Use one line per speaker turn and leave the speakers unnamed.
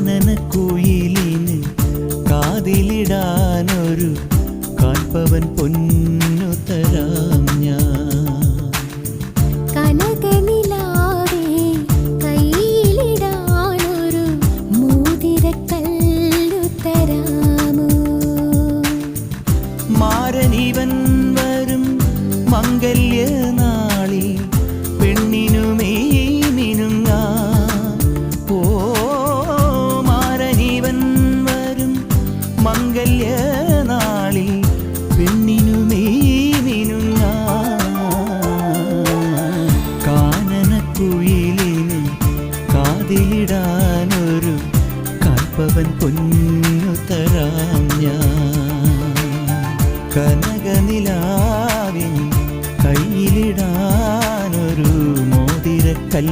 കാനനക്കുയിലിന് കാതിലിടാനൊരു കാൽപ്പവൻ പൊന്നു തരാം ഞാൻ.
കനകനിലാവേ കയ്യിലിടാനൊരു മോതിരക്കല്ലു തരാമോ?
മാരനിവൻ വരും മംഗല്യനാളിൽ പെണ്ണിനുമേ മിനുങ്ങാ. ഓ മാരനിവൻ വരും മംഗല്യനാളിൽ പെണ്ണിനുമേ മിനുങ്ങാ. കാനനക്കുയിലിന് കാതിലിടാനൊരു കാൽപ്പവൻ പൊന്നു തരാം ഞാൻ. കനകനിലാവിൻ കയ്യിലിടാ